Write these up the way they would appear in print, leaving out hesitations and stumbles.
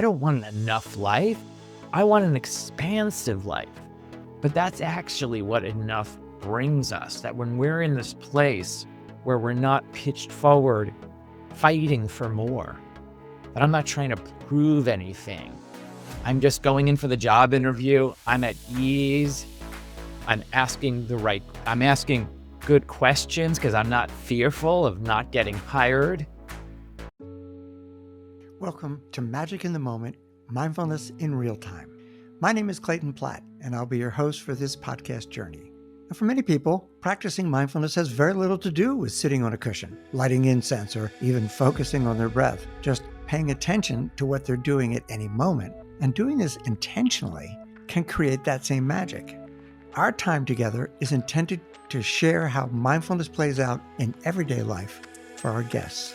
I don't want an enough life. I want an expansive life. But that's actually what enough brings us, that when we're in this place where we're not pitched forward, fighting for more, that I'm not trying to prove anything. I'm just going in for the job interview. I'm at ease. I'm asking good questions because I'm not fearful of not getting hired. Welcome to Magic in the Moment, Mindfulness in Real Time. My name is Clayton Platt, and I'll be your host for this podcast journey. And for many people, practicing mindfulness has very little to do with sitting on a cushion, lighting incense, or even focusing on their breath. Just paying attention to what they're doing at any moment. And doing this intentionally can create that same magic. Our time together is intended to share how mindfulness plays out in everyday life for our guests.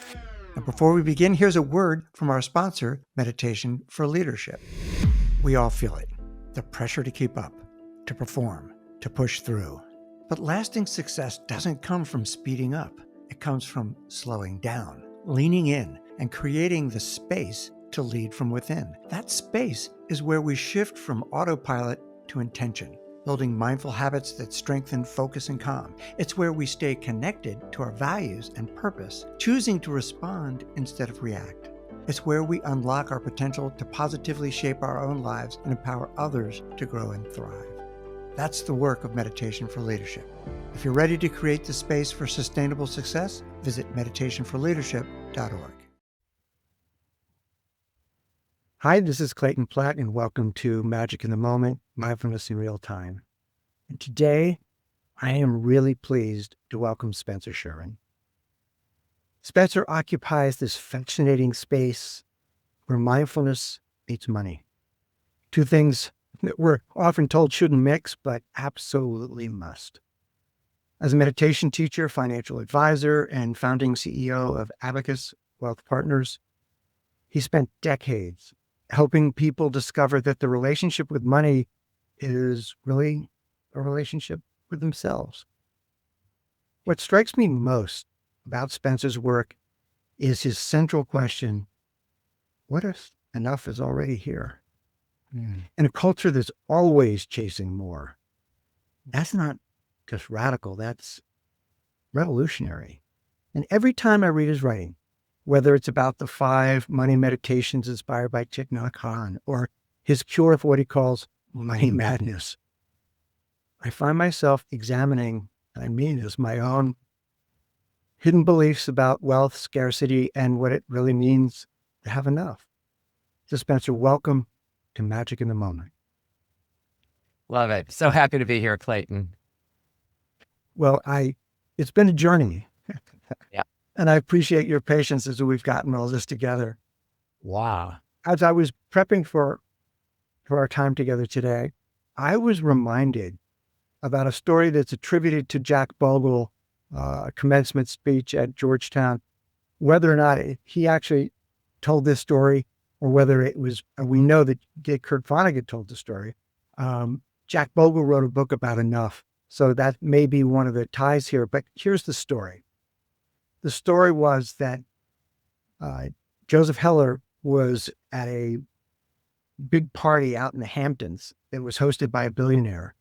And before we begin, here's a word from our sponsor, Meditation for Leadership. We all feel it, the pressure to keep up, to perform, to push through. But lasting success doesn't come from speeding up. It comes from slowing down, leaning in, and creating the space to lead from within. That space is where we shift from autopilot to intention, building mindful habits that strengthen focus and calm. It's where we stay connected to our values and purpose, choosing to respond instead of react. It's where we unlock our potential to positively shape our own lives and empower others to grow and thrive. That's the work of Meditation for Leadership. If you're ready to create the space for sustainable success, visit meditationforleadership.org. Hi, this is Clayton Platt, and welcome to Magic in the Moment, Mindfulness in Real Time. And today, I am really pleased to welcome Spencer Sherman. Spencer occupies this fascinating space where mindfulness meets money. Two things that we're often told shouldn't mix, but absolutely must. As a meditation teacher, financial advisor, and founding CEO of Abacus Wealth Partners, he spent decades helping people discover that the relationship with money is really a relationship with themselves. What strikes me most about Spencer's work is his central question: what if enough is already here? In a culture that's always chasing more, that's not just radical, that's revolutionary. And every time I read his writing, whether it's about the 5 money meditations inspired by Thich Nhat Hanh or his cure for what he calls money madness, I find myself examining, I mean this, my own hidden beliefs about wealth, scarcity, and what it really means to have enough. So Spencer, welcome to Magic in the Moment. Love it. So happy to be here, Clayton. Well, it's been a journey. Yeah. And I appreciate your patience as we've gotten all this together. Wow. As I was prepping for our time together today, I was reminded about a story that's attributed to Jack Bogle, a commencement speech at Georgetown. Whether or not he actually told this story, or whether it was, we know that Kurt Vonnegut told the story. Jack Bogle wrote a book about enough. So that may be one of the ties here, but here's the story. The story was that Joseph Heller was at a big party out in the Hamptons that was hosted by a billionaire.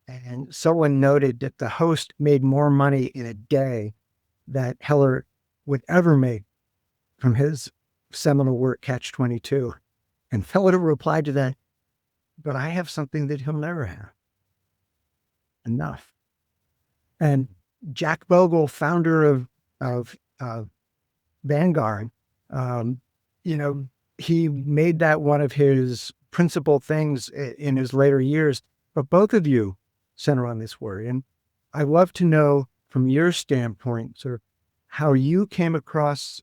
And someone noted that the host made more money in a day that Heller would ever make from his seminal work, Catch-22. And Heller replied to that, but I have something that he'll never have. Enough. And Jack Bogle, founder of Vanguard, he made that one of his principal things in his later years. But both of you center on this word. And I'd love to know from your standpoint, sort of how you came across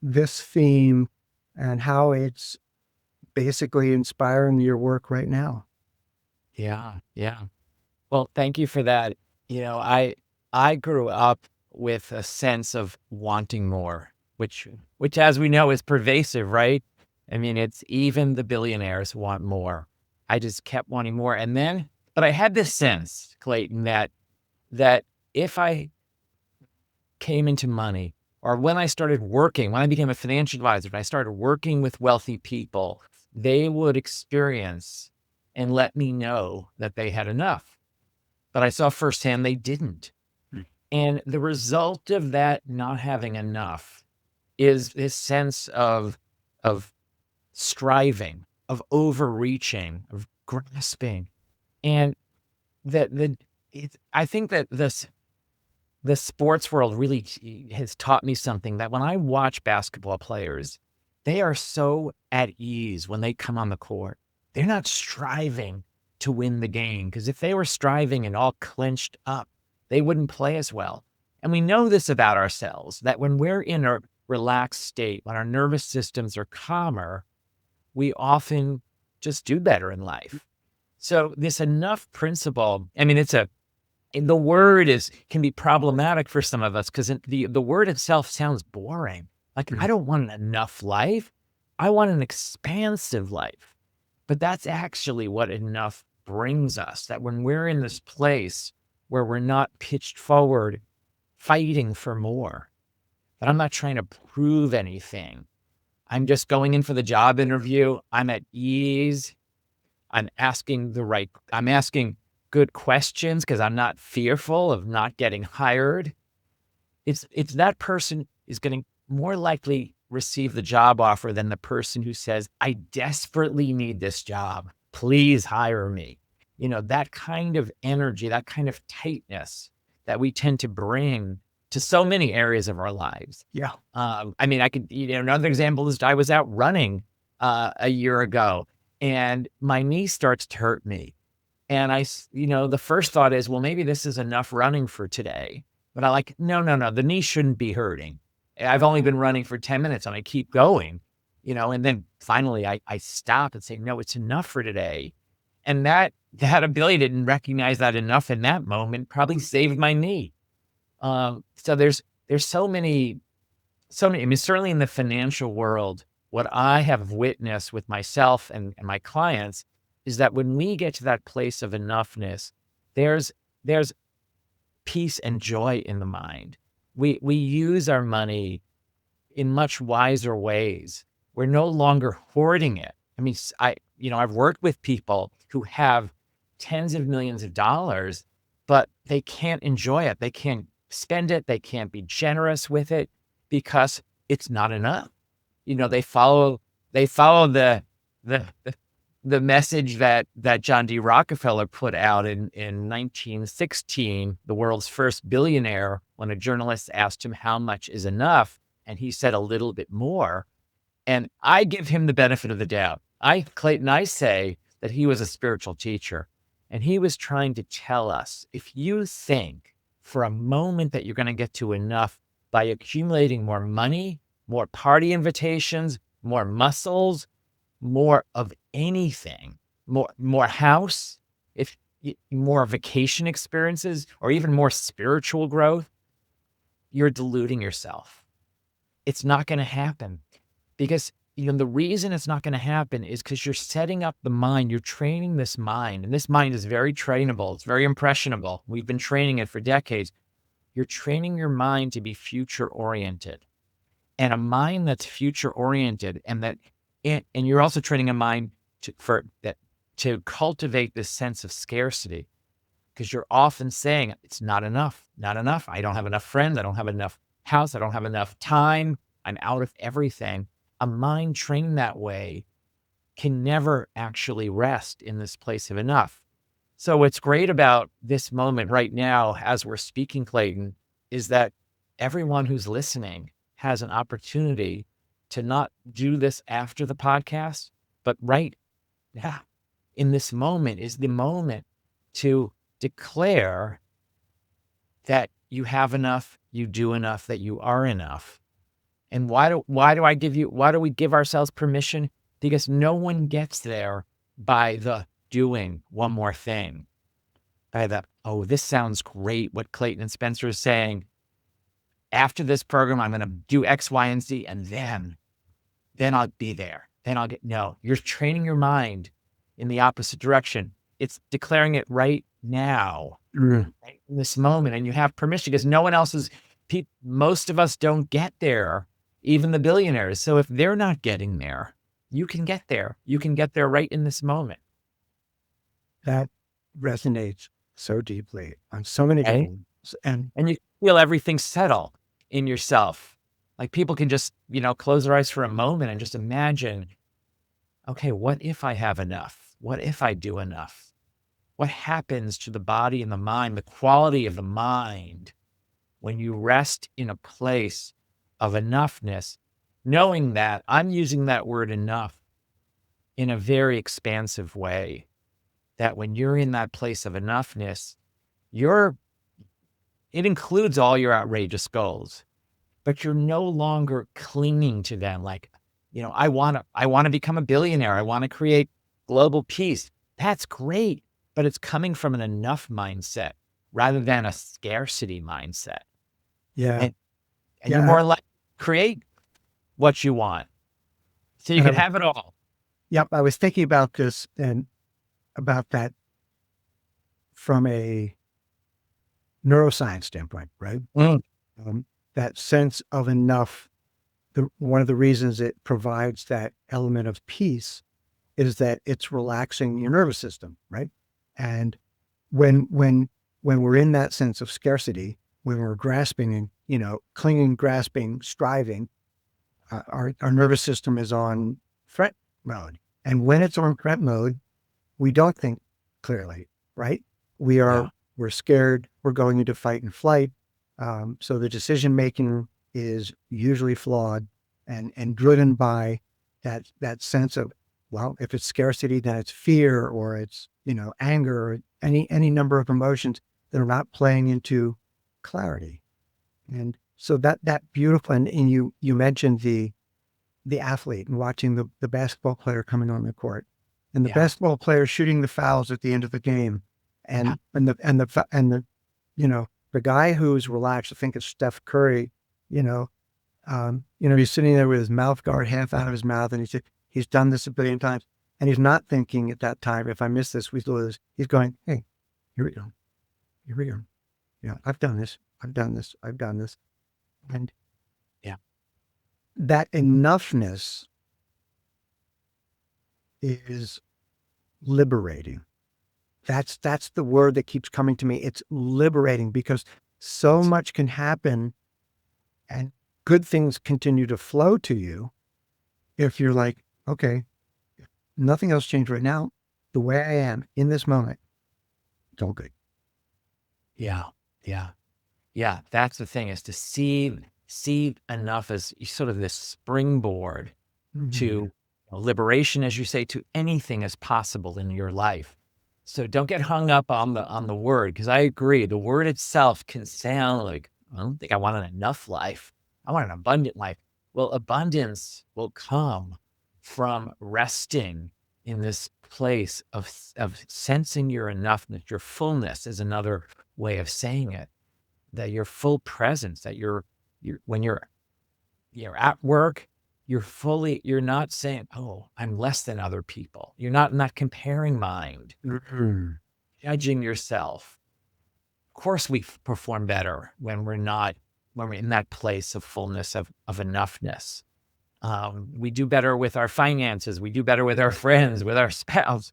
this theme and how it's basically inspiring your work right now. Yeah. Well, thank you for that. I grew up with a sense of wanting more, which as we know is pervasive, right? I mean, it's even the billionaires want more. I just kept wanting more. But I had this sense, Clayton, that if I came into money, or when I started working, when I became a financial advisor, and I started working with wealthy people, they would experience and let me know that they had enough. But I saw firsthand they didn't. And the result of that not having enough is this sense of striving, of overreaching, of grasping. And I think that the sports world really has taught me something, that when I watch basketball players, they are so at ease when they come on the court. They're not striving to win the game, because if they were striving and all clenched up, they wouldn't play as well. And we know this about ourselves, that when we're in a relaxed state, when our nervous systems are calmer, we often just do better in life. So this enough principle, I mean, the word can be problematic for some of us, because the word itself sounds boring. Like, I don't want an enough life. I want an expansive life. But that's actually what enough brings us, that when we're in this place where we're not pitched forward, fighting for more, that I'm not trying to prove anything. I'm just going in for the job interview. I'm at ease. I'm asking good questions because I'm not fearful of not getting hired. It's that person is going to more likely receive the job offer than the person who says, I desperately need this job. Please hire me. That kind of energy, that kind of tightness that we tend to bring to so many areas of our lives. Yeah. I mean, another example is I was out running a year ago, and my knee starts to hurt me. And the first thought is, well, maybe this is enough running for today. But no, the knee shouldn't be hurting. I've only been running for 10 minutes and I keep going, and then finally I stop and say, no, it's enough for today. And that ability to recognize that enough in that moment probably saved my knee. So there's so many, I mean, certainly in the financial world, what I have witnessed with myself and my clients is that when we get to that place of enoughness, there's peace and joy in the mind. We use our money in much wiser ways. We're no longer hoarding it. I mean, I've worked with people who have tens of millions of dollars, but they can't enjoy it. They can't spend it. They can't be generous with it because it's not enough. They follow the message that John D. Rockefeller put out in 1916, the world's first billionaire, when a journalist asked him how much is enough, and he said a little bit more. And I give him the benefit of the doubt. Clayton, I say that he was a spiritual teacher, and he was trying to tell us, if you think for a moment that you're going to get to enough by accumulating more money, more party invitations, more muscles, more of anything, more house, more vacation experiences, or even more spiritual growth, you're deluding yourself. It's not going to happen, because the reason it's not going to happen is because you're setting up the mind. You're training this mind, and this mind is very trainable. It's very impressionable. We've been training it for decades. You're training your mind to be future oriented, and a mind that's future oriented, and you're also training a mind to cultivate this sense of scarcity, because you're often saying it's not enough, not enough. I don't have enough friends. I don't have enough house. I don't have enough time. I'm out of everything. A mind trained that way can never actually rest in this place of enough. So what's great about this moment right now, as we're speaking, Clayton, is that everyone who's listening has an opportunity to not do this after the podcast, but right now, in this moment, is the moment to declare that you have enough, you do enough, that you are enough. And why do we give ourselves permission? Because no one gets there by the doing one more thing. By the, oh, this sounds great, what Clayton and Spencer is saying. After this program, I'm going to do X, Y, and Z, and then I'll be there. No, you're training your mind in the opposite direction. It's declaring it right now, right in this moment. And you have permission, because no one else most of us don't get there, even the billionaires. So if they're not getting there, you can get there. You can get there right in this moment. That resonates so deeply on so many Okay? different levels. And you feel everything settle in yourself. Like people can just, close their eyes for a moment and just imagine, okay, what if I have enough? What if I do enough? What happens to the body and the mind, the quality of the mind when you rest in a place of enoughness, knowing that I'm using that word enough in a very expansive way, that when you're in that place of enoughness, it includes all your outrageous goals, but you're no longer clinging to them. Like, I want to become a billionaire. I want to create global peace. That's great, but it's coming from an enough mindset rather than a scarcity mindset. Yeah. And, and you're Yeah. more like create what you want so you And can have it all. yep. I was thinking about this and about that from a neuroscience standpoint, right? Mm, That sense of enough. One of the reasons it provides that element of peace is that it's relaxing your nervous system, right? And when we're in that sense of scarcity, when we're grasping and clinging, grasping, striving, our nervous system is on threat mode. And when it's on threat mode, we don't think clearly, right? yeah. We're scared. We're going into fight and flight. So the decision making is usually flawed and driven by that sense of, well, if it's scarcity, then it's fear or it's anger or any number of emotions that are not playing into clarity. And so that beautiful, and you mentioned the athlete and watching the basketball player coming on the court, and the Yeah. basketball player shooting the fouls at the end of the game, Yeah. and the guy who's relaxed, I think it's Steph Curry, he's sitting there with his mouth guard half out of his mouth, and he's done this a billion times, and he's not thinking at that time, if I miss this, we lose. He's going, hey, here we go, here we go. Yeah, I've done this, I've done this, I've done this, and Yeah. that enoughness is liberating. That's the word that keeps coming to me. It's liberating because so much can happen and good things continue to flow to you if you're like, okay, nothing else changed right now. The way I am in this moment, it's all good. Yeah. Yeah. Yeah. That's the thing, is to see enough as sort of this springboard to liberation, as you say, to anything as possible in your life. So don't get hung up on the word, because I agree, the word itself can sound like, I don't think I want an enough life. I want an abundant life. Well, abundance will come from resting in this place of sensing your enoughness, your fullness is another way of saying it, that your full presence, that you're when you're at work, you're not saying, oh, I'm less than other people. You're not in that comparing mind, Mhm. judging yourself. Of course, we perform better when we're in that place of fullness, of enoughness. We do better with our finances. We do better with our friends, with our spouse.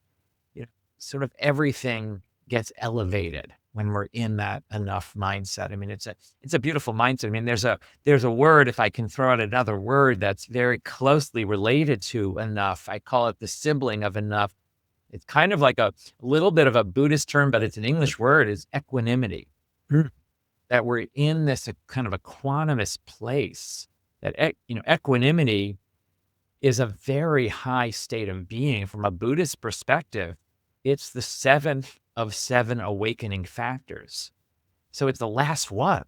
Sort of everything gets elevated when we're in that enough mindset. I mean, it's a beautiful mindset. I mean, there's a word, if I can throw out another word that's very closely related to enough. I call it the sibling of enough. It's kind of like a little bit of a Buddhist term, but it's an English word, is equanimity. Mm. That we're in this kind of equanimous place. That equanimity is a very high state of being from a Buddhist perspective. It's the seventh of seven awakening factors. So it's the last one.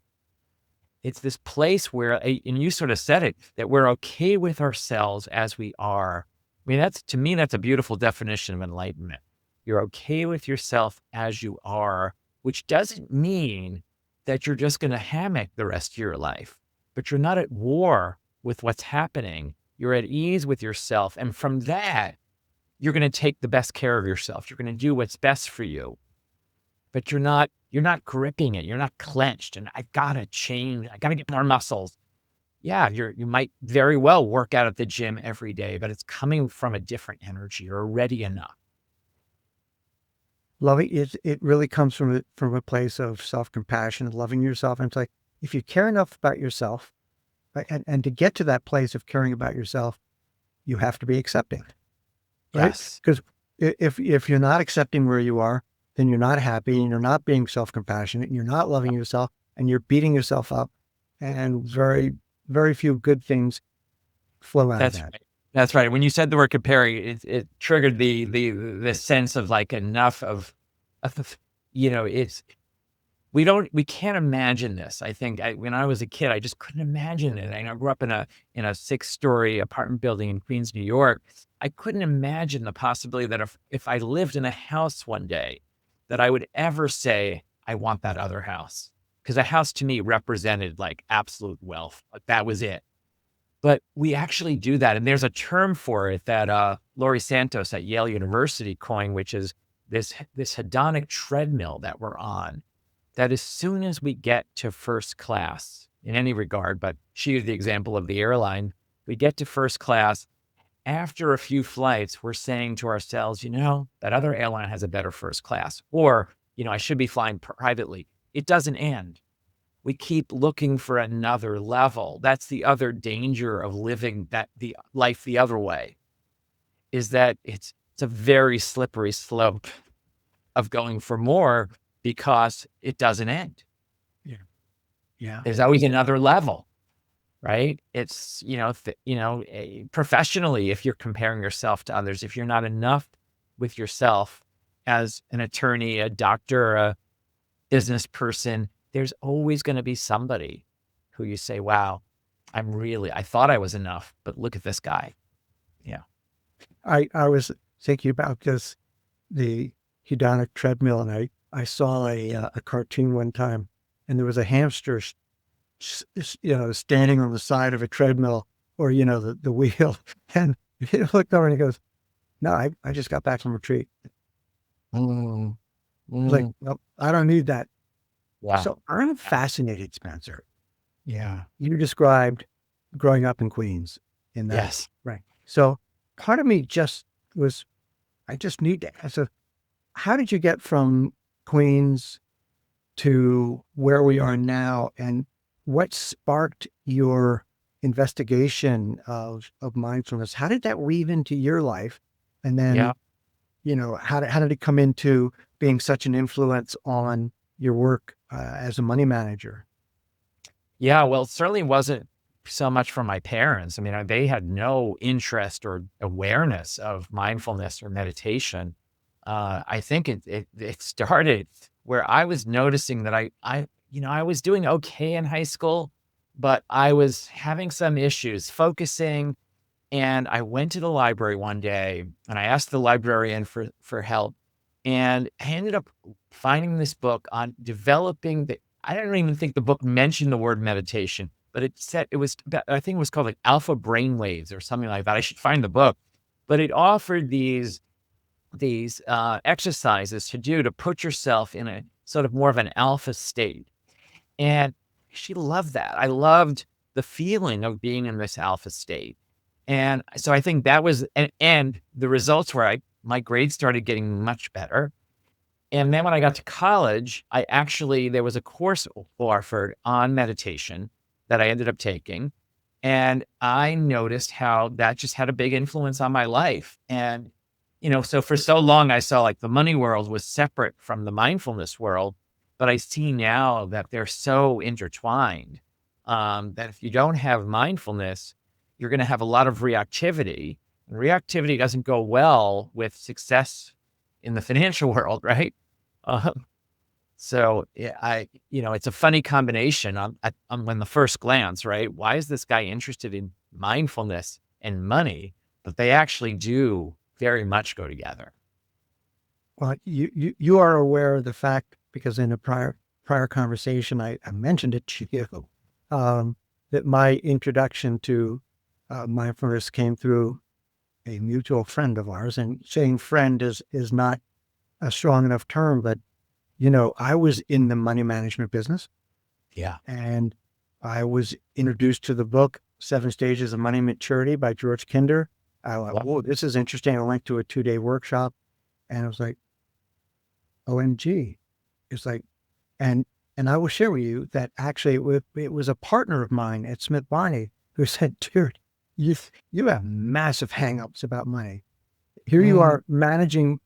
It's this place where, and you sort of said it, that we're okay with ourselves as we are. I mean, to me, that's a beautiful definition of enlightenment. You're okay with yourself as you are, which doesn't mean that you're just going to hammock the rest of your life, but you're not at war with what's happening. You're at ease with yourself. And from that, you're going to take the best care of yourself. You're going to do what's best for you, but you're not gripping it. You're not clenched and I've got to change. I got to get more muscles. yeah, you might very well work out at the gym every day, but it's coming from a different energy. You're already enough. Loving it really comes from a place of self-compassion and loving yourself. And it's like, if you care enough about yourself, right, and to get to that place of caring about yourself, you have to be accepting, right? Yes. Because if you're not accepting where you are, then you're not happy and you're not being self-compassionate and you're not loving yourself and you're beating yourself up, and very few good things flow out of That's that. right. That's right. When you said the word comparing, it triggered the sense of like enough of it's we can't imagine this. I think when I was a kid, I just couldn't imagine it. I grew up in a 6-story apartment building in Queens, New York. I couldn't imagine the possibility that if I lived in a house one day, that I would ever say, I want that other house. Because a house to me represented like absolute wealth. Like that was it. But we actually do that, and there's a term for it that, Laurie Santos at Yale University coined, which is this hedonic treadmill that we're on, that as soon as we get to first class in any regard, but she used the example of the airline, we get to first class, after a few flights, we're saying to ourselves, that other airline has a better first class, or, I should be flying privately. It doesn't end. We keep looking for another level. That's the other danger of living the life the other way, is that it's a very slippery slope of going for more because it doesn't end. Yeah. Yeah. There's always another level, right? It's, professionally, if you're comparing yourself to others, if you're not enough with yourself as an attorney, a doctor, a business person, there's always going to be somebody who you say, wow, I thought I was enough, but look at this guy. Yeah. I was thinking about this, the hedonic treadmill, and I saw a cartoon one time, and there was a hamster, standing on the side of a treadmill, or the wheel, and he looked over and he goes, "No, I just got back from retreat." Mm, I was like, mm, "Well, I don't need that." yeah. So I'm fascinated, Spencer. Yeah. You described growing up in Queens in that, Yes. right? So part of me just was, I just need to. So how did you get from Queens to where we are now, and what sparked your investigation of mindfulness? How did that weave into your life? And Yeah. then, how did it come into being such an influence on your work as a money manager? Yeah. Well, it certainly wasn't so much from my parents. I mean, they had no interest or awareness of mindfulness or meditation. I think it started where I was noticing that I was doing okay in high school, but I was having some issues focusing. And I went to the library one day and I asked the librarian for help. And I ended up finding this book on developing I don't even think the book mentioned the word meditation, but it said I think it was called like alpha brainwaves or something like that. I should find the book, but it offered these exercises to do to put yourself in a sort of more of an alpha state. And she loved that. I loved the feeling of being in this alpha state. And so I think that was, and the results were my grades started getting much better. And then when I got to college, there was a course offered on meditation that I ended up taking. And I noticed how that just had a big influence on my life. And, so for so long, I saw like the money world was separate from the mindfulness world. But I see now that they're so intertwined, that if you don't have mindfulness, you're going to have a lot of reactivity. And reactivity doesn't go well with success in the financial world, right? Um, so yeah, it's a funny combination on the first glance, right? Why is this guy interested in mindfulness and money? But they actually do very much go together. Well, you are aware of the fact, because in a prior conversation I mentioned it to you, that my introduction to mindfulness came through a mutual friend of ours. And saying friend is not a strong enough term, but I was in the money management business, Yeah. and I was introduced to the book, 7 Stages of Money Maturity by George Kinder. I went, whoa, this is interesting. I went to a 2-day workshop and I was like, OMG. It's like, and I will share with you that actually it was a partner of mine at Smith Barney who said, dude, you have massive hangups about money. Here you are managing,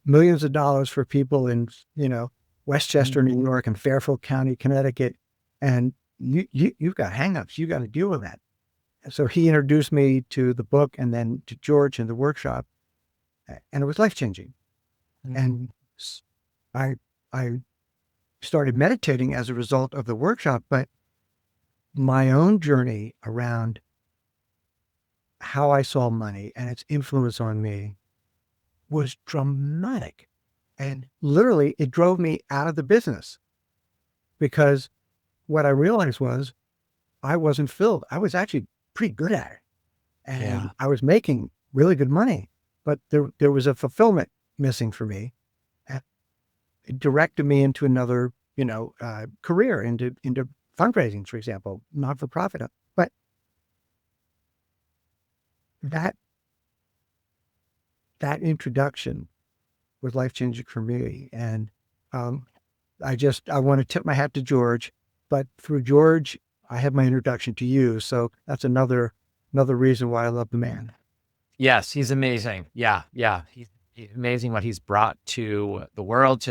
millions of dollars for people in, Westchester, New York, and Fairfield County, Connecticut. And you've got hangups. You got to deal with that. So he introduced me to the book and then to George in the workshop, and it was life-changing. And I started meditating as a result of the workshop, but my own journey around how I saw money and its influence on me was dramatic. And literally, it drove me out of the business because what I realized was I wasn't filled. I was actually pretty good at it. And I was making really good money, but there was a fulfillment missing for me. It directed me into another, career, into fundraising, for example, not for profit. But that introduction was life changing for me, and I want to tip my hat to George. But through George, I have my introduction to you, so that's another reason why I love the man. Yes, he's amazing. Yeah. He's amazing what he's brought to the world,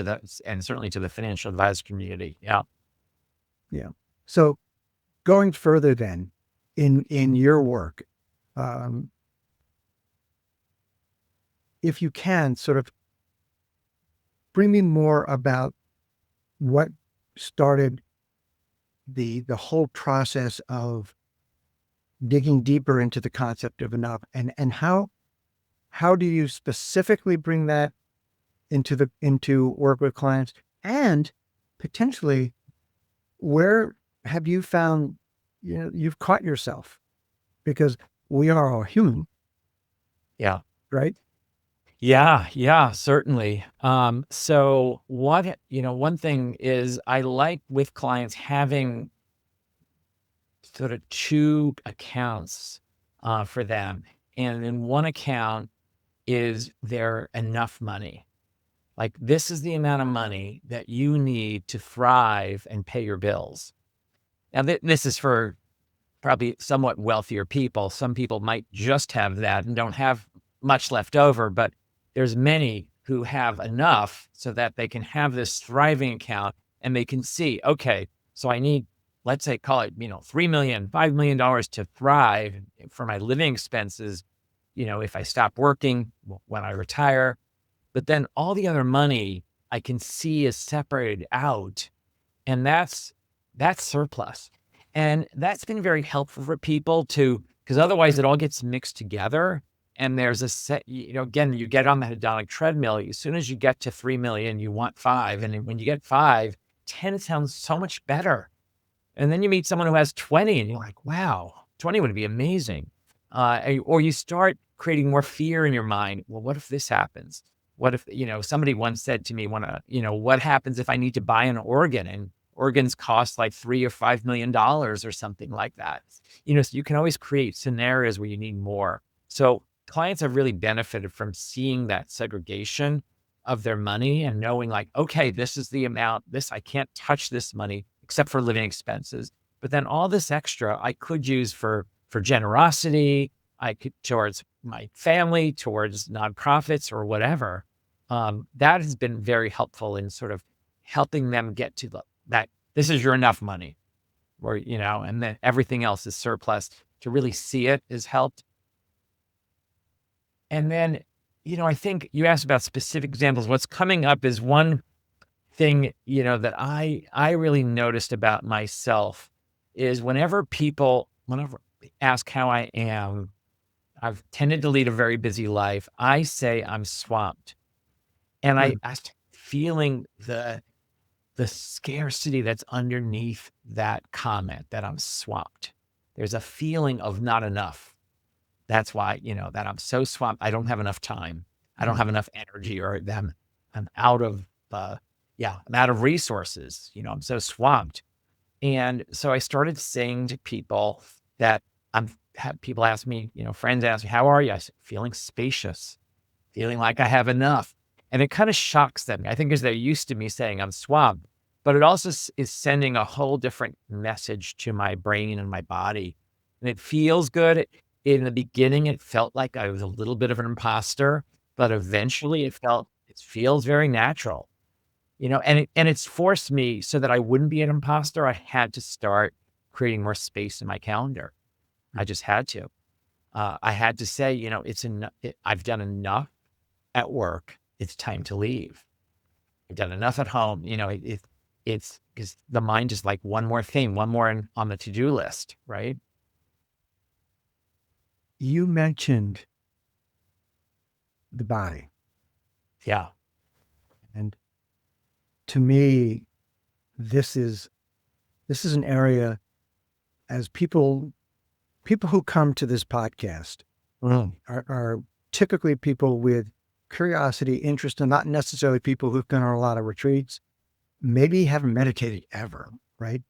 and certainly to the financial advisor community. Yeah. So going further then, in your work, if you can sort of bring me more about what started the whole process of digging deeper into the concept of enough, and how do you specifically bring that into work with clients, and potentially where have you found you've caught yourself, because we are all human. Yeah. Right. Yeah, certainly. So one thing is I like with clients having sort of 2 accounts for them. And in one account is their enough money. Like, this is the amount of money that you need to thrive and pay your bills. Now, this is for probably somewhat wealthier people. Some people might just have that and don't have much left over, but there's many who have enough so that they can have this thriving account and they can see, okay, so I need, let's say, call it, $3 million, $5 million to thrive for my living expenses, if I stop working, when I retire. But then all the other money I can see is separated out, and that's surplus. And that's been very helpful for people because otherwise it all gets mixed together. And there's a set, again, you get on the hedonic treadmill. As soon as you get to 3 million, you want 5. And when you get 5, 10 sounds so much better. And then you meet someone who has 20 and you're like, wow, 20 would be amazing. Or you start creating more fear in your mind. Well, what if this happens? What if, somebody once said to me, what happens if I need to buy an organ, and organs cost like $3 or $5 million or something like that? So you can always create scenarios where you need more. So clients have really benefited from seeing that segregation of their money and knowing, like, okay, this is the amount, I can't touch this money except for living expenses. But then all this extra I could use for generosity, towards my family, towards nonprofits or whatever. That has been very helpful in sort of helping them get to that this is your enough money, or, and then everything else is surplus. To really see it has helped. And then, I think you asked about specific examples. What's coming up is one thing, that I really noticed about myself is whenever they ask how I am, I've tended to lead a very busy life. I say I'm swamped. And I start feeling the scarcity that's underneath that comment, that I'm swamped. There's a feeling of not enough. That's why, that I'm so swamped. I don't have enough time. I don't have enough energy, or I'm out of, I'm out of resources. I'm so swamped. And so I started saying to people that people ask me, friends ask me, how are you? I said, feeling spacious, feeling like I have enough. And it kind of shocks them. I think because they're used to me saying I'm swamped, but it also is sending a whole different message to my brain and my body. And it feels good. In the beginning, it felt like I was a little bit of an imposter, but eventually it feels very natural. And it's forced me so that I wouldn't be an imposter. I had to start creating more space in my calendar. I just had to. I had to say, it's enough. I've done enough at work. It's time to leave. I've done enough at home. It's because the mind is like one more thing, one more on the to-do list, right? You mentioned the body. Yeah. And to me, this is an area, as people who come to this podcast are typically people with curiosity, interest, and not necessarily people who've gone on a lot of retreats, maybe haven't meditated ever, right?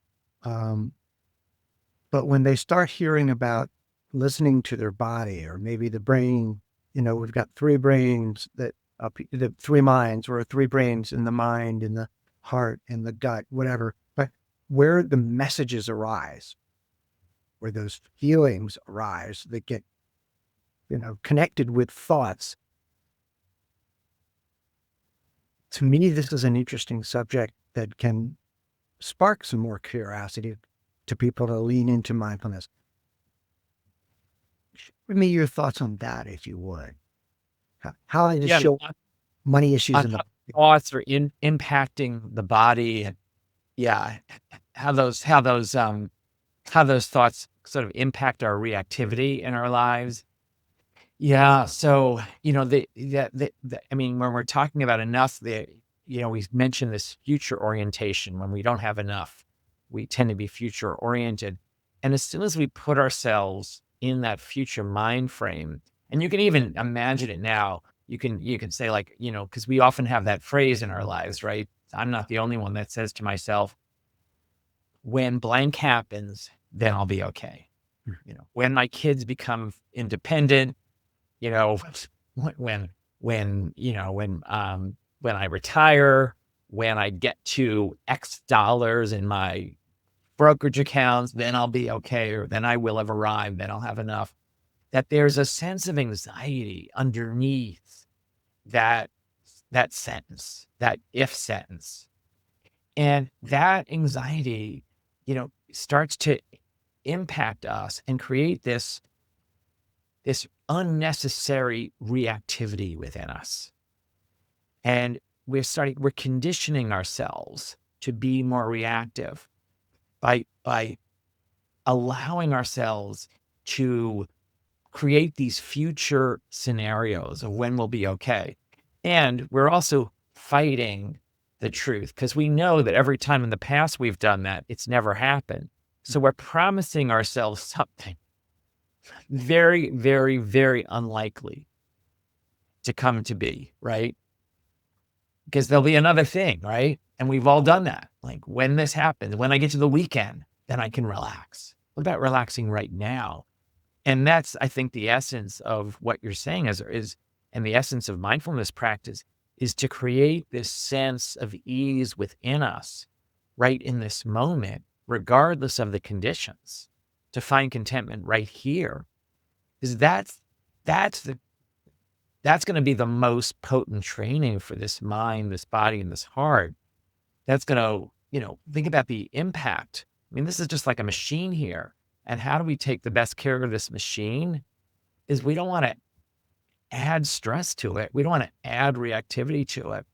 But when they start hearing about listening to their body, or maybe the brain, we've got three brains the three minds, or three brains in the mind, in the heart, in the gut, whatever, but where the messages arise, where those feelings arise that get, connected with thoughts. To me, this is an interesting subject that can spark some more curiosity to people to lean into mindfulness. Give me your thoughts on that, if you would. How I just Yeah. show money issues On in the thoughts are impacting the body. And yeah, how those thoughts sort of impact our reactivity in our lives. Yeah. So, I mean, when we're talking about enough, we mentioned this future orientation. When we don't have enough, we tend to be future oriented. And as soon as we put ourselves in that future mind frame, and you can even imagine it now, you can say, like, because we often have that phrase in our lives, right? I'm not the only one that says to myself, when blank happens, then I'll be okay. When my kids become independent, you know, when when I retire, when I get to X dollars in my brokerage accounts, then I'll be okay, or then I will have arrived, then I'll have enough. That there's a sense of anxiety underneath that sentence, that if sentence. And that anxiety, starts to impact us and create this unnecessary reactivity within us. And we're conditioning ourselves to be more reactive by allowing ourselves to create these future scenarios of when we'll be okay. And we're also fighting the truth, because we know that every time in the past we've done that, it's never happened. So we're promising ourselves something very, very, very unlikely to come to be, right? Because there'll be another thing, right? And we've all done that. Like, when this happens, when I get to the weekend, then I can relax. What about relaxing right now? And that's, I think, the essence of what you're saying is, and the essence of mindfulness practice is to create this sense of ease within us right in this moment, regardless of the conditions, to find contentment right here. Because that's going to be the most potent training for this mind, this body, and this heart. That's going to, think about the impact. I mean, this is just like a machine here. And how do we take the best care of this machine? Is we don't want to add stress to it. We don't want to add reactivity to it.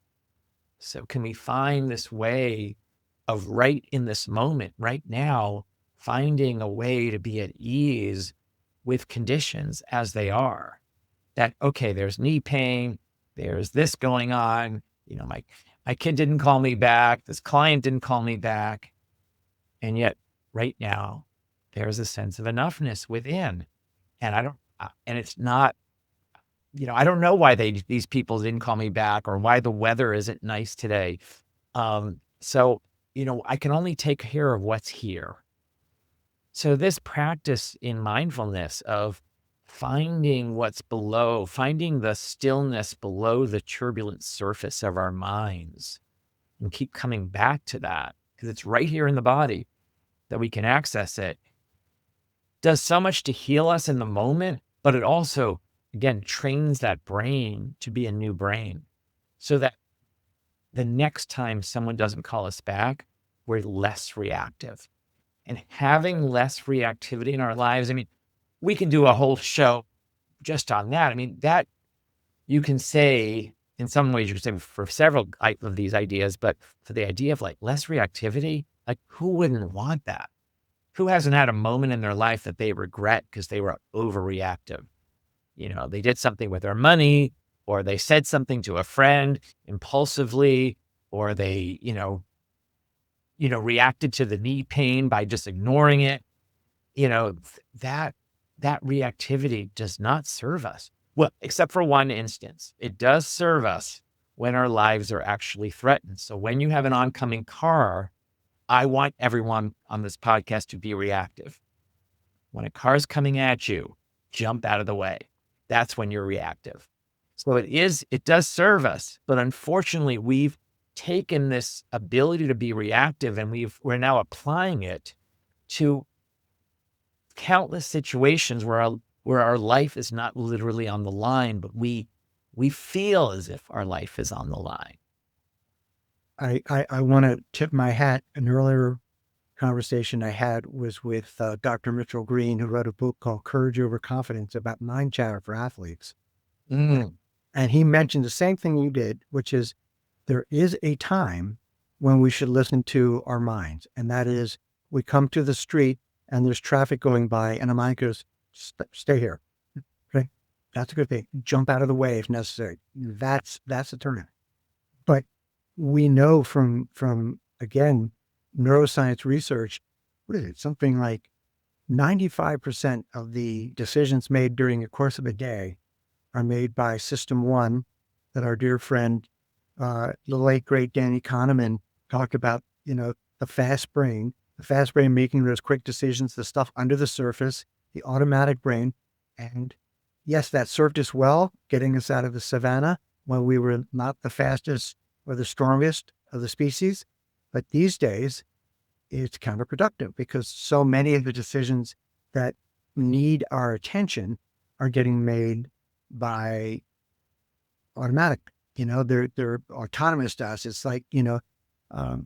So can we find this way of, right in this moment, right now, finding a way to be at ease with conditions as they are? That, okay, there's knee pain, there's this going on, my kid didn't call me back, this client didn't call me back. And yet right now there's a sense of enoughness within. And it's not, I don't know why these people didn't call me back, or why the weather isn't nice today. So I can only take care of what's here. So this practice in mindfulness of finding what's below, finding the stillness below the turbulent surface of our minds, and keep coming back to that because it's right here in the body that we can access it, does so much to heal us in the moment, but it also, again, trains that brain to be a new brain so that the next time someone doesn't call us back, we're less reactive. And having less reactivity in our lives, I mean, we can do a whole show just on that. I mean, that you can say, in some ways, you can say for several of these ideas, but for the idea of like less reactivity, like who wouldn't want that? Who hasn't had a moment in their life that they regret because they were overreactive? They did something with their money, or they said something to a friend impulsively, or they, reacted to the knee pain by just ignoring it. That reactivity does not serve us. Well, except for one instance, it does serve us when our lives are actually threatened. So when you have an oncoming car, I want everyone on this podcast to be reactive. When a car's coming at you, jump out of the way. That's when you're reactive. So it does serve us, but unfortunately we've taken this ability to be reactive and we're now applying it to countless situations where our life is not literally on the line, but we feel as if our life is on the line. I want to tip my hat. An earlier conversation I had was with Dr. Mitchell Green, who wrote a book called Courage Over Confidence about mind chatter for athletes. Mm. And he mentioned the same thing you did, which is there is a time when we should listen to our minds. And that is we come to the street and there's traffic going by and a mind goes, stay here. Okay. That's a good thing. Jump out of the way if necessary. That's a turn. But we know from again, neuroscience research, what is it? Something like 95% of the decisions made during the course of a day are made by system one that our dear friend, the late, great Daniel Kahneman talked about, the fast brain making those quick decisions, the stuff under the surface, the automatic brain. And yes, that served us well, getting us out of the savannah when we were not the fastest or the strongest of the species. But these days, it's counterproductive because so many of the decisions that need our attention are getting made by automatic. They're autonomous to us. It's like,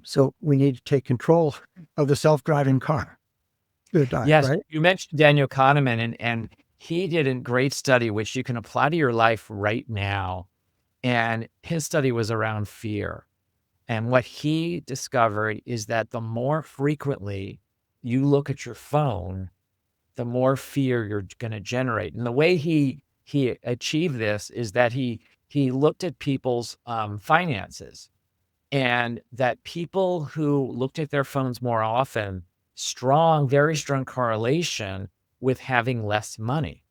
so we need to take control of the self-driving car. Yes, Right? you mentioned Daniel Kahneman, and he did a great study, which you can apply to your life right now. And his study was around fear. And what he discovered is that the more frequently you look at your phone, the more fear you're going to generate. And the way he achieved this is that he looked at people's finances, and that people who looked at their phones more often, very strong correlation with having less money.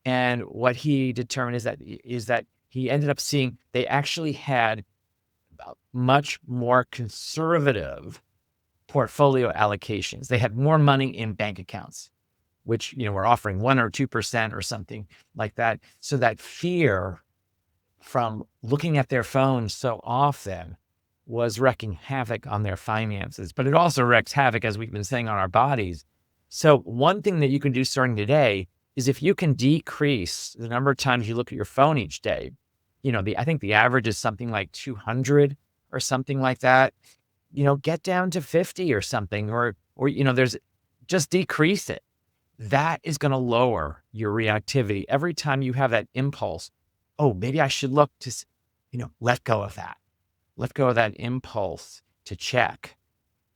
And what he determined is that he ended up seeing they actually had much more conservative portfolio allocations. They had more money in bank accounts, which, were offering 1 or 2% or something like that. So that fear from looking at their phones so often was wreaking havoc on their finances, but it also wreaks havoc, as we've been saying, on our bodies. So one thing that you can do starting today is if you can decrease the number of times you look at your phone each day, I think the average is something like 200 or something like that, get down to 50 or something, or, there's just decrease it. That is going to lower your reactivity. Every time you have that impulse, oh, maybe I should look to, let go of that. Let go of that impulse to check.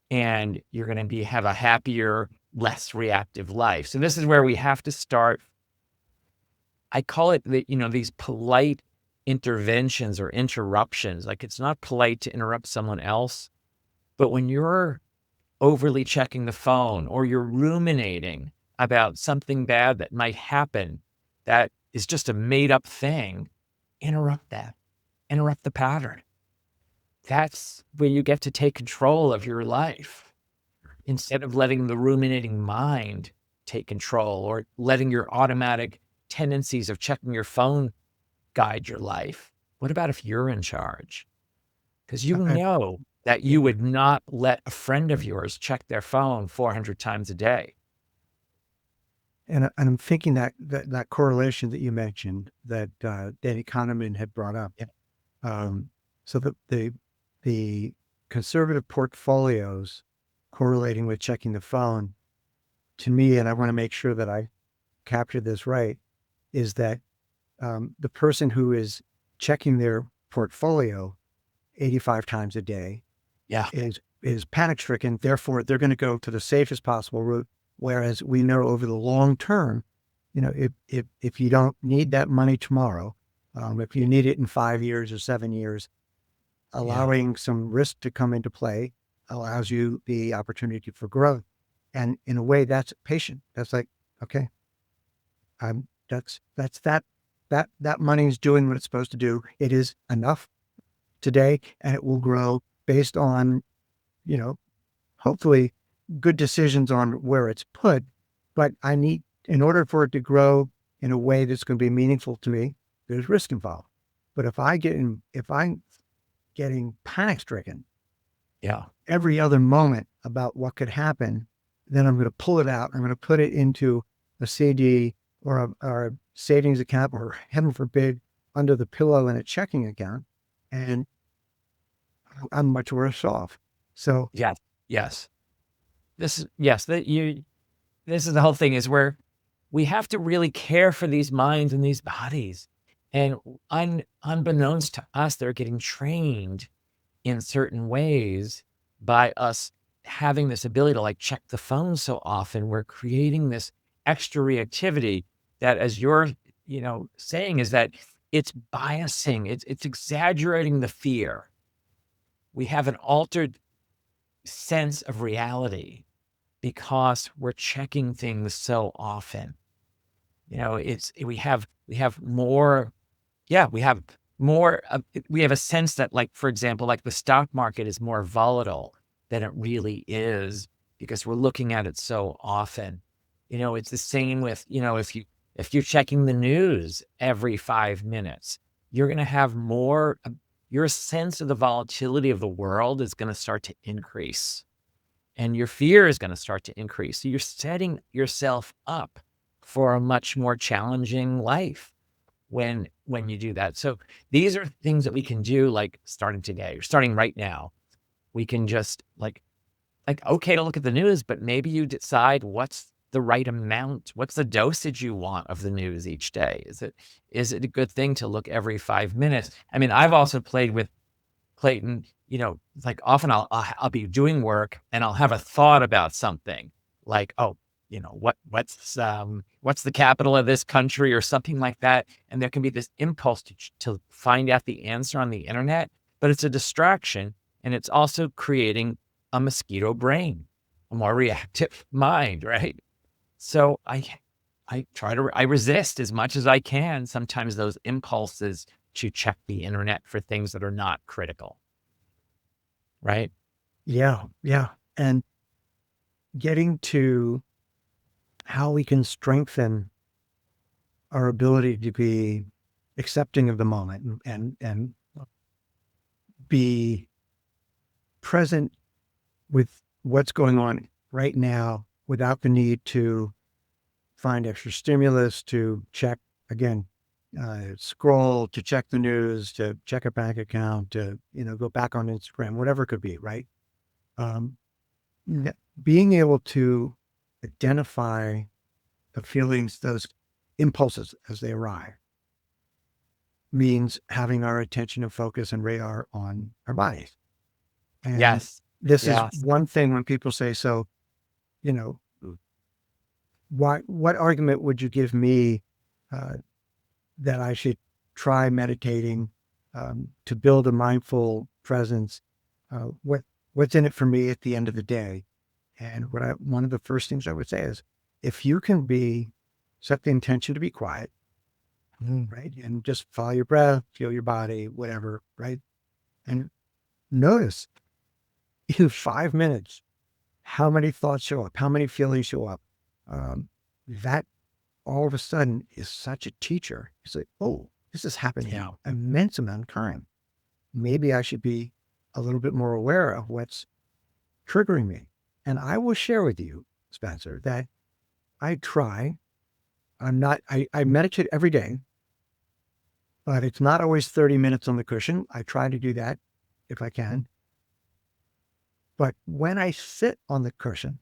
And you're going to have a happier, less reactive life. So this is where we have to start. I call it these polite interventions or interruptions. Like, it's not polite to interrupt someone else, but when you're overly checking the phone or you're ruminating about something bad that might happen that is just a made up thing, interrupt that. Interrupt the pattern. that's where you get to take control of your life instead of letting the ruminating mind take control or letting your automatic tendencies of checking your phone guide your life. What about if you're in charge? Because you I, know that yeah. you would not let a friend of yours check their phone 400 times a day. And I'm thinking that correlation that you mentioned that Danny Kahneman had brought up. Yeah. Um, so the conservative portfolios correlating with checking the phone, to me, and I want to make sure that I capture this right, is that the person who is checking their portfolio 85 times a day Yeah. is panic stricken. Therefore, they're going to go to the safest possible route. Whereas we know over the long term, if you don't need that money tomorrow, if you need it in 5 years or 7 years, Yeah. allowing some risk to come into play allows you the opportunity for growth. And in a way, that's patient. That's like, okay, that money is doing what it's supposed to do. It is enough today, and it will grow based on, you know, hopefully good decisions on where it's put. But in order for it to grow in a way that's going to be meaningful to me, there's risk involved. But if I'm getting panic stricken Yeah. every other moment about what could happen, then I'm going to pull it out. I'm going to put it into a CD or a savings account, or heaven forbid, under the pillow in a checking account. And I'm much worse off. So, Yes. Yes. This is, yes, that you, this is the whole thing is where we have to really care for these minds and these bodies. And unbeknownst to us, they're getting trained in certain ways by us having this ability to like check the phone so often. We're creating this extra reactivity that, as you're, saying, is that it's biasing, it's exaggerating the fear. We have an altered sense of reality because we're checking things so often. We have more, yeah, we have more, we have a sense that, like, for example, like the stock market is more volatile than it really is because we're looking at it so often. It's the same with, if you're checking the news every 5 minutes, you're going to have more, your sense of the volatility of the world is going to start to increase and your fear is going to start to increase. So you're setting yourself up for a much more challenging life when you do that. So these are things that we can do, like starting today or starting right now. We can just like okay to look at the news, but maybe you decide what's the right amount, what's the dosage you want of the news each day. Is it a good thing to look every 5 minutes? I mean, I've also played with Clayton, like often I'll be doing work and I'll have a thought about something like, oh, what's the capital of this country or something like that. And there can be this impulse to find out the answer on the internet, but it's a distraction. And it's also creating a mosquito brain, a more reactive mind, right? So I resist as much as I can sometimes those impulses to check the internet for things that are not critical. Right? yeah, yeah. And getting to how we can strengthen our ability to be accepting of the moment and be present with what's going on right now without the need to find extra stimulus, to check again, scroll, to check the news, to check a bank account, to go back on Instagram, whatever it could be, right? Um, Being able to identify the feelings, those impulses as they arrive, means having our attention and focus and radar on our bodies. And Yes. this is Yes. one thing when people say, so, you know, what argument would you give me uh, that I should try meditating to build a mindful presence? What's in it for me at the end of the day? And one of the first things I would say is, if you can set the intention to be quiet, Mm. right? And just follow your breath, feel your body, whatever, right? And notice in 5 minutes how many thoughts show up, how many feelings show up. That all of a sudden is such a teacher. It's like, oh, this is happening Yeah. an immense amount of time. Maybe I should be a little bit more aware of what's triggering me. And I will share with you, Spencer, that I meditate every day, but it's not always 30 minutes on the cushion. I try to do that if I can. But when I sit on the cushion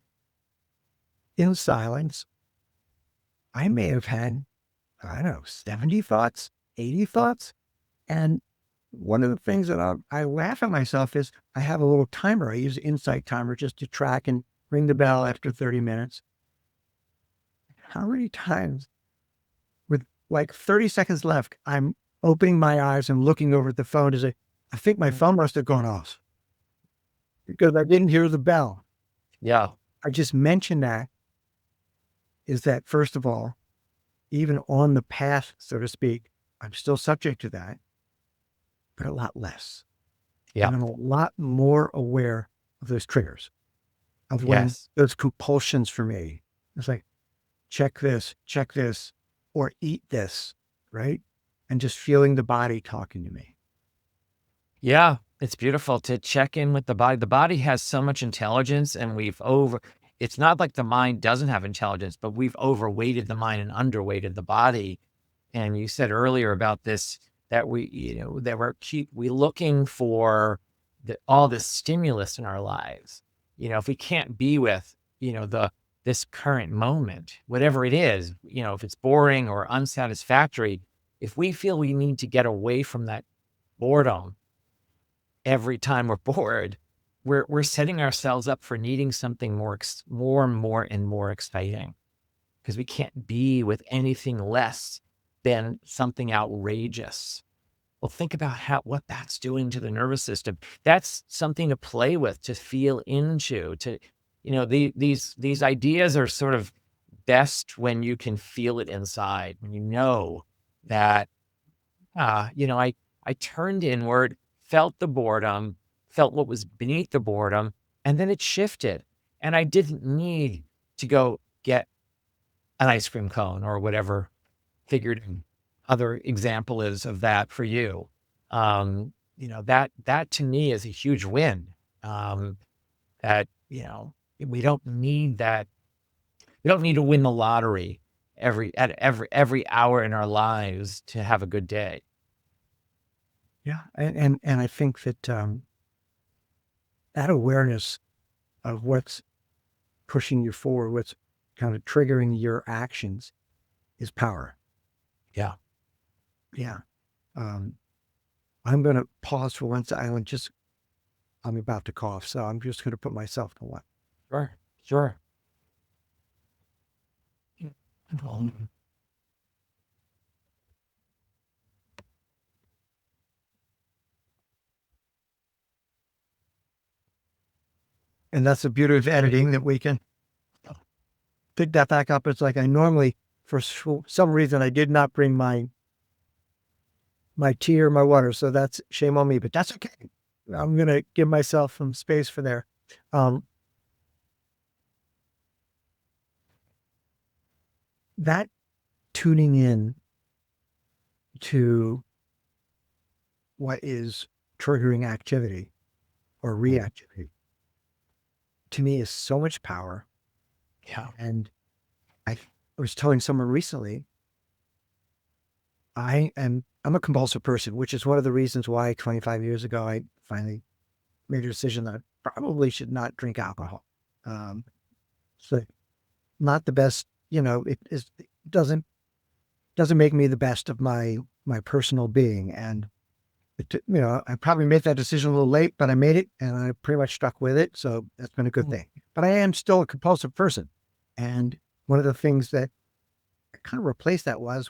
in silence, I may have had, I don't know, 70 thoughts, 80 thoughts. And one of the things that I laugh at myself is I have a little timer. I use an Insight timer just to track and ring the bell after 30 minutes. How many times with like 30 seconds left, I'm opening my eyes and looking over at the phone to say, I think my phone must have gone off because I didn't hear the bell. Yeah. I just mentioned that is that, first of all, even on the path, so to speak, I'm still subject to that, but a lot less. Yeah. And I'm a lot more aware of those triggers, of when Yes. those compulsions for me. It's like, check this, or eat this, right? And just feeling the body talking to me. Yeah. It's beautiful to check in with the body. The body has so much intelligence, and it's not like the mind doesn't have intelligence, but we've overweighted the mind and underweighted the body. And you said earlier about this, that we looking for all this stimulus in our lives. If we can't be with, this current moment, whatever it is, if it's boring or unsatisfactory, if we feel we need to get away from that boredom every time we're bored, we're setting ourselves up for needing something more and more exciting, because we can't be with anything less than something outrageous. Well, think about what that's doing to the nervous system. That's something to play with, to feel into, these ideas are sort of best when you can feel it inside, when you know that, I turned inward, felt the boredom, felt what was beneath the boredom, and then it shifted. And I didn't need to go get an ice cream cone or whatever figured other example is of that for you. That to me is a huge win. That, we don't need that. We don't need to win the lottery every hour in our lives to have a good day. Yeah. And I think that that awareness of what's pushing you forward, what's kind of triggering your actions is power. Yeah. Yeah. I'm going to pause for 1 second. I'm about to cough, so I'm just going to put myself to one. Sure. And that's the beauty of editing, that we can pick that back up. It's like I normally, for some reason, I did not bring my tea or my water, so that's shame on me, but that's okay. I'm going to give myself some space for there. That tuning in to what is triggering activity or reactivity, to me, is so much power. Yeah. And I was telling someone recently, I'm a compulsive person, which is one of the reasons why 25 years ago I finally made a decision that I probably should not drink alcohol. So not the best, it doesn't make me the best of my personal being. And I probably made that decision a little late, but I made it and I pretty much stuck with it. So that's been a good thing. But I am still a compulsive person. And one of the things that kind of replaced that was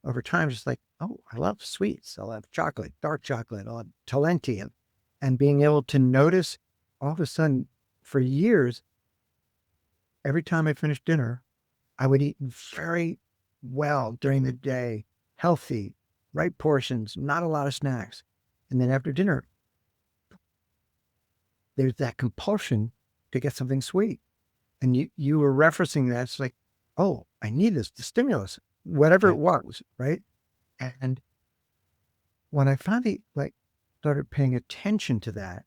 over time, just like, oh, I love sweets. I'll have chocolate, dark chocolate, I'll have Talenti, and being able to notice all of a sudden for years, every time I finished dinner, I would eat very well during the day, healthy, right portions, not a lot of snacks. And then after dinner, there's that compulsion to get something sweet. And you were referencing that. It's like, oh, I need this, the stimulus, whatever it was, right? And when I finally started paying attention to that,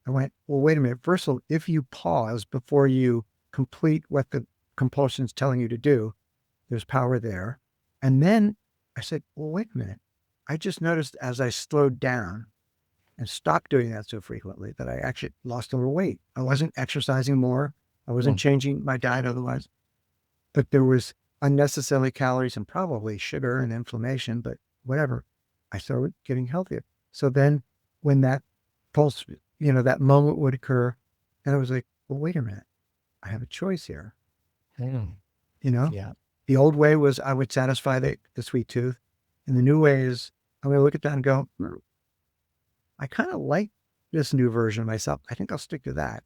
I went, well, wait a minute. First of all, if you pause before you complete what the compulsion is telling you to do, there's power there. And then I said, well, wait a minute. I just noticed as I slowed down and stopped doing that so frequently that I actually lost a little weight. I wasn't exercising more. I wasn't changing my diet otherwise, but there was unnecessary calories and probably sugar and inflammation, but whatever. I started getting healthier. So then when that pulse, that moment would occur, and I was like, well, wait a minute. I have a choice here. Yeah. The old way was I would satisfy the sweet tooth. And the new way is I'm going to look at that and go, I kind of like this new version of myself. I think I'll stick to that.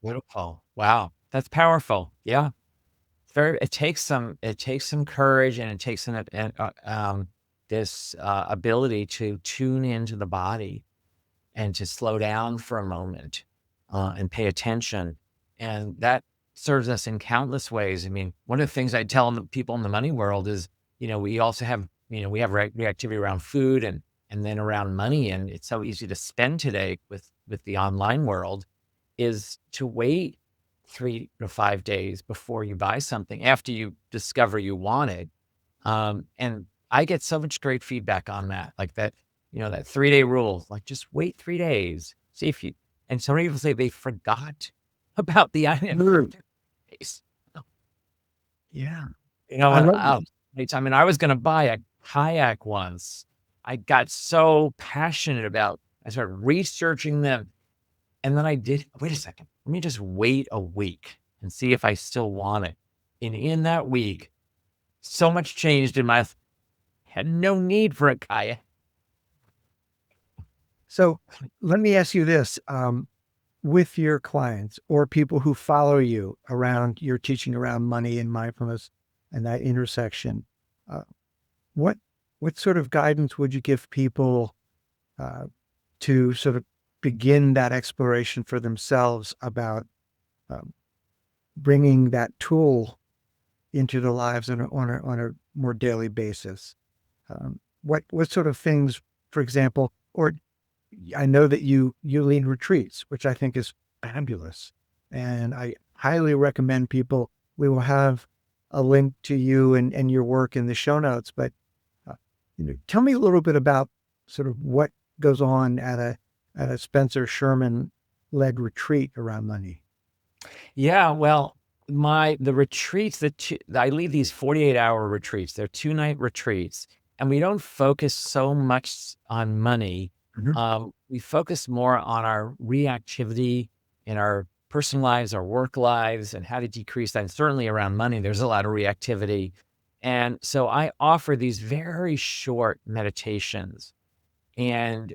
Beautiful. Wow. That's powerful. Yeah. It takes some courage, and it takes this ability to tune into the body and to slow down for a moment and pay attention. And that serves us in countless ways. I mean, one of the things I tell the people in the money world is, we also have, we have reactivity around food and then around money. And it's so easy to spend today with the online world, is to wait 3 to 5 days before you buy something after you discover you want it. And I get so much great feedback on that, like that, that 3-day rule, like just wait 3 days, see if you, and some people say they forgot about the item. Yeah. I mean, I was going to buy a kayak once. I got so passionate I started researching them. And then I did, wait a second, let me just wait a week and see if I still want it. And in that week, so much changed in my, had no need for a kayak. So let me ask you this, with your clients or people who follow you around your teaching around money and mindfulness and that intersection, what sort of guidance would you give people to sort of begin that exploration for themselves about bringing that tool into their lives on a more daily basis? What sort of things, for example, or I know that you lead retreats, which I think is fabulous, and I highly recommend people. We will have a link to you and your work in the show notes, but tell me a little bit about sort of what goes on at a Spencer Sherman led retreat around money. Yeah, well, the retreats I lead these 48-hour retreats. They're 2-night retreats, and we don't focus so much on money. We focus more on our reactivity in our personal lives, our work lives, and how to decrease that. And certainly around money, there's a lot of reactivity. And so I offer these very short meditations, and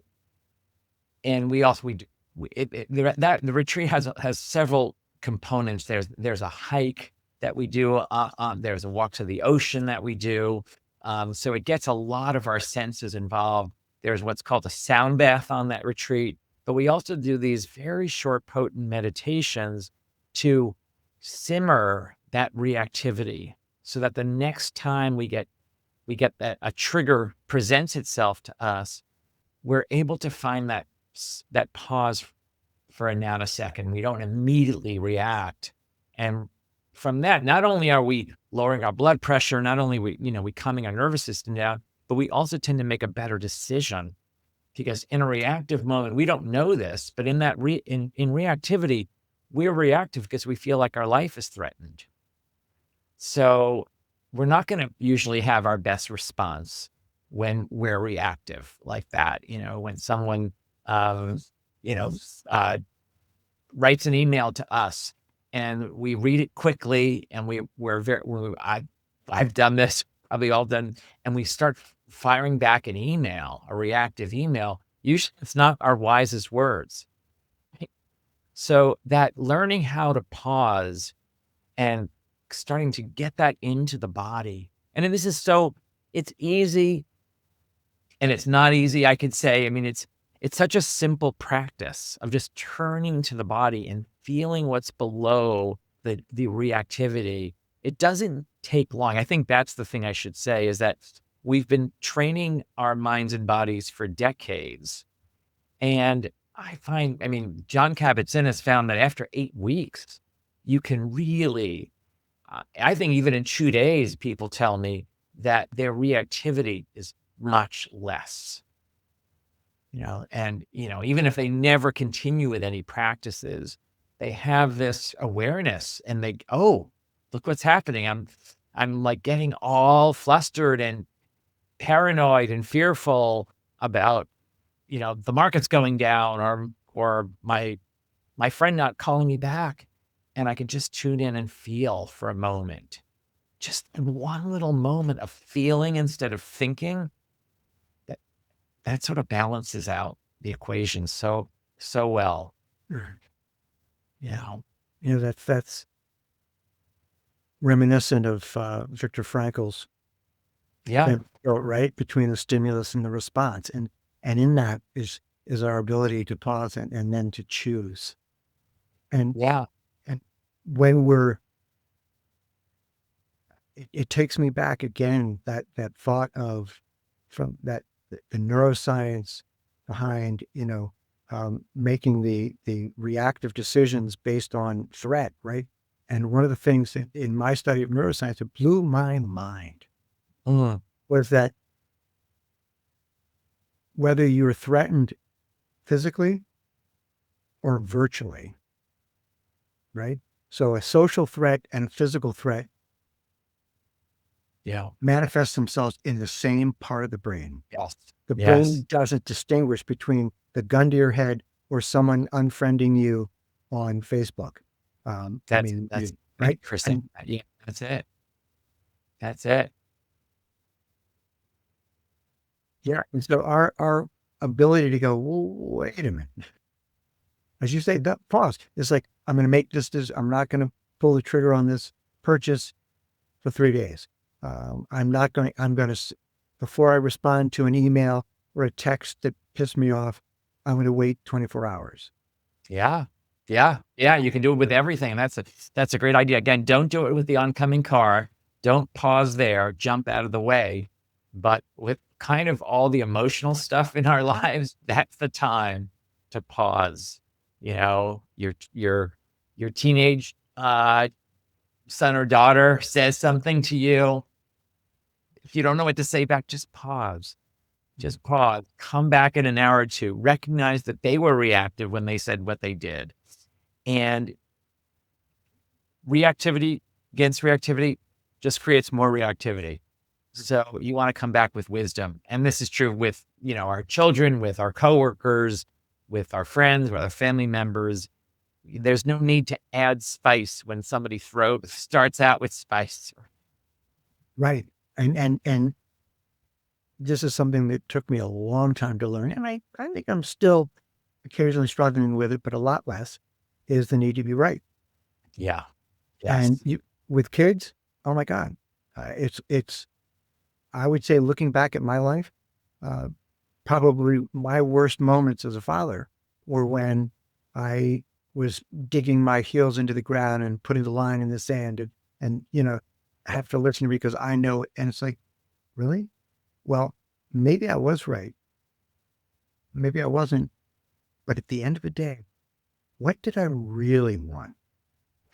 we also the retreat has several components. There's a hike that we do. There's a walk to the ocean that we do. So it gets a lot of our senses involved. There's what's called a sound bath on that retreat, but we also do these very short, potent meditations to simmer that reactivity, so that the next time we get that a trigger presents itself to us, we're able to find that pause for a nanosecond. We don't immediately react. And from that, not only are we lowering our blood pressure, not only we calming our nervous system down, but we also tend to make a better decision, because in a reactive moment, we don't know this, but in that in reactivity, we're reactive because we feel like our life is threatened. So we're not going to usually have our best response when we're reactive like that. When someone, writes an email to us and we read it quickly, and I've done this, probably all done, and we start firing back an email, a reactive email. Usually it's not our wisest words. Right? So that learning how to pause and starting to get that into the body. And then it's easy and it's not easy, I could say. I mean, it's such a simple practice of just turning to the body and feeling what's below the reactivity. It doesn't take long. I think that's the thing I should say, is that we've been training our minds and bodies for decades. And I mean, John Kabat-Zinn has found that after 8 weeks, you can really, I think even in 2 days, people tell me that their reactivity is much less. And even if they never continue with any practices, they have this awareness and oh, look what's happening. I'm like getting all flustered and paranoid and fearful about, the market's going down, or my friend not calling me back. And I can just tune in and feel for a moment. Just in one little moment of feeling instead of thinking, that sort of balances out the equation so well. Sure. Yeah. That's reminiscent of Viktor Frankl's Yeah. right between the stimulus and the response, and in that is our ability to pause and then to choose. And Yeah. and when it takes me back again, that thought of from that the neuroscience behind making the reactive decisions based on threat, right? And one of the things in my study of neuroscience that blew my mind Mm. was that whether you're threatened physically or virtually, right? So a social threat and a physical threat Yeah. manifest themselves in the same part of the brain. Yes. The Yes. brain doesn't distinguish between the gun to your head or someone unfriending you on Facebook. That's right? interesting. Yeah, that's it. That's it. Yeah. And so our ability to go, wait a minute, as you say, that pause. It's like, I'm going to make this. I'm not going to pull the trigger on this purchase for 3 days. I'm going to, before I respond to an email or a text that pissed me off, I'm going to wait 24 hours. Yeah. Yeah. Yeah. You can do it with everything. That's a great idea. Again, don't do it with the oncoming car. Don't pause there, jump out of the way. But with kind of all the emotional stuff in our lives, that's the time to pause. Your teenage son or daughter says something to you. If you don't know what to say back, just pause. Just pause, come back in an hour or two, recognize that they were reactive when they said what they did. And reactivity against reactivity just creates more reactivity. So you want to come back with wisdom. And this is true with, our children, with our coworkers, with our friends, with our family members. There's no need to add spice when somebody starts out with spice. Right. And this is something that took me a long time to learn. And I think I'm still occasionally struggling with it, but a lot less, is the need to be right. Yeah. Yes. And with kids, oh my God, it's, I would say, looking back at my life, probably my worst moments as a father were when I was digging my heels into the ground and putting the line in the sand and have to listen because I know it. And it's like, really? Well, maybe I was right. Maybe I wasn't. But at the end of the day, what did I really want?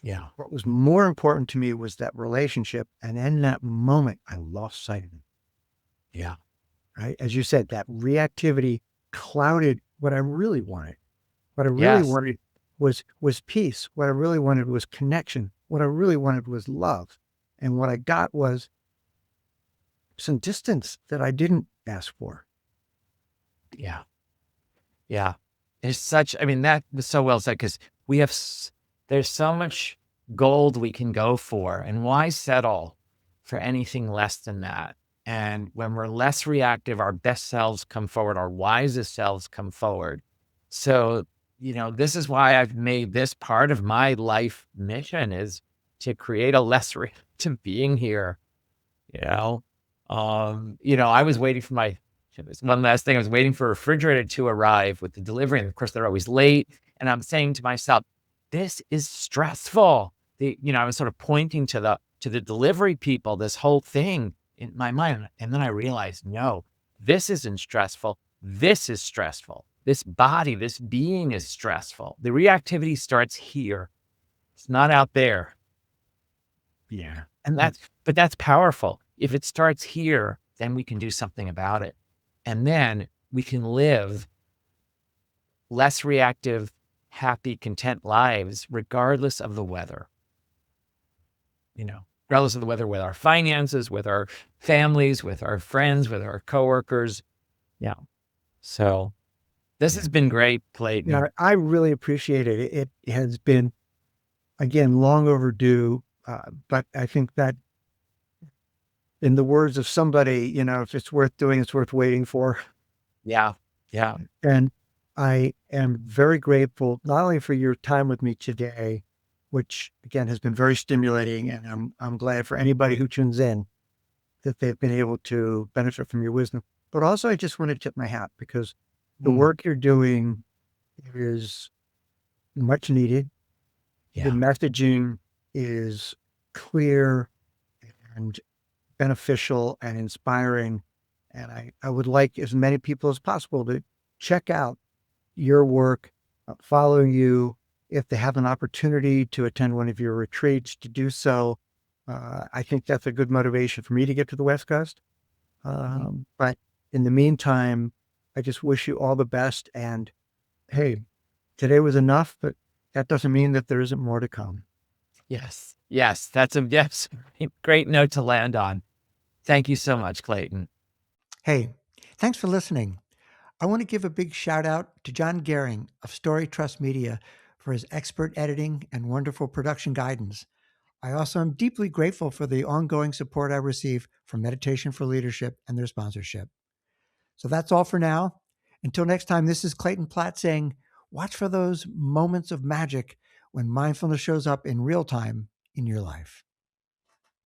Yeah. What was more important to me was that relationship. And in that moment, I lost sight of it. Yeah. Right? As you said, that reactivity clouded what I really wanted. What I really Yes. wanted was peace. What I really wanted was connection. What I really wanted was love. And what I got was some distance that I didn't ask for. Yeah. Yeah. That was so well said, because there's so much gold we can go for, and why settle for anything less than that? And when we're less reactive, our best selves come forward, our wisest selves come forward. So, this is why I've made this part of my life mission, is to create a less reactive being here. I was waiting for my It was one last thing. I was waiting for a refrigerator to arrive with the delivery. And of course, they're always late. And I'm saying to myself, this is stressful. I was sort of pointing to the delivery people, this whole thing in my mind. And then I realized, no, this isn't stressful. This is stressful. This body, this being is stressful. The reactivity starts here. It's not out there. Yeah. But that's powerful. If it starts here, then we can do something about it. And then we can live less reactive, happy, content lives, regardless of the weather. Regardless of the weather, with our finances, with our families, with our friends, with our coworkers. Yeah. So this has been great, Clayton. Yeah, I really appreciate it. It has been, again, long overdue. But I think that, in the words of somebody, if it's worth doing, it's worth waiting for. Yeah. Yeah. And I am very grateful not only for your time with me today, which again has been very stimulating, and I'm glad for anybody who tunes in that they've been able to benefit from your wisdom, but also I just want to tip my hat because the work you're doing is much needed. Yeah. The messaging is clear and beneficial and inspiring. And I would like as many people as possible to check out your work, follow you. If they have an opportunity to attend one of your retreats, to do so. I think that's a good motivation for me to get to the West Coast. But in the meantime, I just wish you all the best. And hey, today was enough, but that doesn't mean that there isn't more to come. Yes. Yes. That's a great note to land on. Thank you so much, Clayton. Hey, thanks for listening. I want to give a big shout out to John Gehring of Story Trust Media for his expert editing and wonderful production guidance. I also am deeply grateful for the ongoing support I receive from Meditation for Leadership and their sponsorship. So that's all for now. Until next time, this is Clayton Platt saying, watch for those moments of magic when mindfulness shows up in real time in your life.